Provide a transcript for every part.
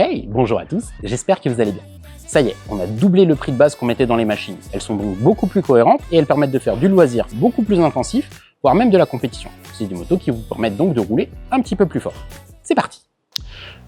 Hey, bonjour à tous, j'espère que vous allez bien. Ça y est, on a doublé le prix de base qu'on mettait dans les machines. Elles sont donc beaucoup plus cohérentes et elles permettent de faire du loisir beaucoup plus intensif, voire même de la compétition. C'est des motos qui vous permettent donc de rouler un petit peu plus fort. C'est parti!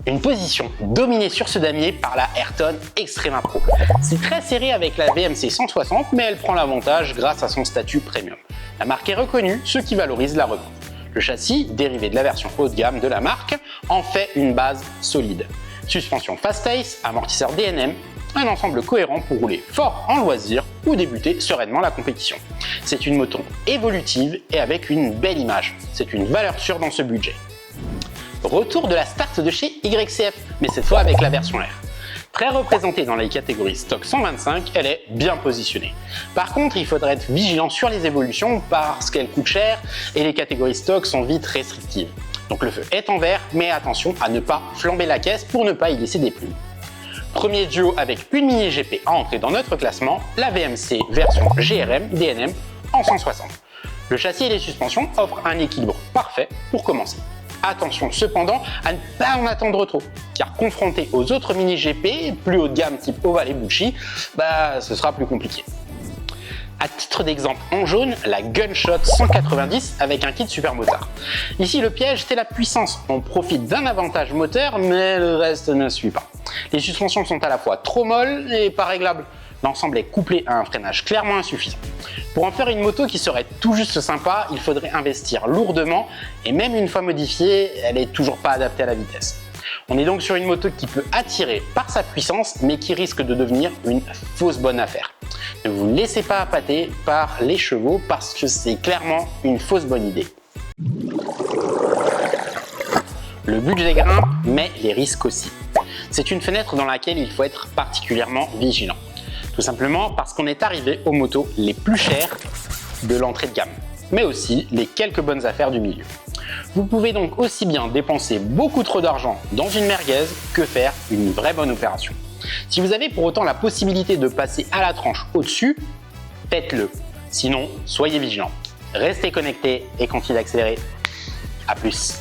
Une position dominée sur ce damier par la Ayrton Extrema Pro. C'est très serré avec la VMC 160, mais elle prend l'avantage grâce à son statut premium. La marque est reconnue, ce qui valorise la revente. Le châssis, dérivé de la version haut de gamme de la marque, en fait une base solide. Suspension Fastace, amortisseur DNM, un ensemble cohérent pour rouler fort en loisir ou débuter sereinement la compétition. C'est une moto évolutive et avec une belle image. C'est une valeur sûre dans ce budget. Retour de la Start de chez YCF, mais cette fois avec la version R. Très représentée dans les catégories stock 125, elle est bien positionnée. Par contre, il faudrait être vigilant sur les évolutions parce qu'elle coûte cher et les catégories stock sont vite restrictives. Donc le feu est en vert, mais attention à ne pas flamber la caisse pour ne pas y laisser des plumes. Premier duo avec une mini GP à entrer dans notre classement, la VMC version GRM DNM en 160. Le châssis et les suspensions offrent un équilibre parfait pour commencer. Attention cependant à ne pas en attendre trop, car confronté aux autres mini GP plus haut de gamme type Oval et Bucci, ce sera plus compliqué. À titre d'exemple, en jaune, la Gunshot 190 avec un kit supermotard. Ici, le piège, c'est la puissance. On profite d'un avantage moteur, mais le reste ne suit pas. Les suspensions sont à la fois trop molles et pas réglables. L'ensemble est couplé à un freinage clairement insuffisant. Pour en faire une moto qui serait tout juste sympa, il faudrait investir lourdement et même une fois modifiée, elle n'est toujours pas adaptée à la vitesse. On est donc sur une moto qui peut attirer par sa puissance, mais qui risque de devenir une fausse bonne affaire. Ne vous laissez pas appâter par les chevaux parce que c'est clairement une fausse bonne idée. Le budget grimpe, mais les risques aussi. C'est une fenêtre dans laquelle il faut être particulièrement vigilant. Tout simplement parce qu'on est arrivé aux motos les plus chères de l'entrée de gamme, mais aussi les quelques bonnes affaires du milieu. Vous pouvez donc aussi bien dépenser beaucoup trop d'argent dans une merguez que faire une vraie bonne opération. Si vous avez pour autant la possibilité de passer à la tranche au-dessus, faites-le. Sinon, soyez vigilants. Restez connectés et continuez d'accélérer. À plus.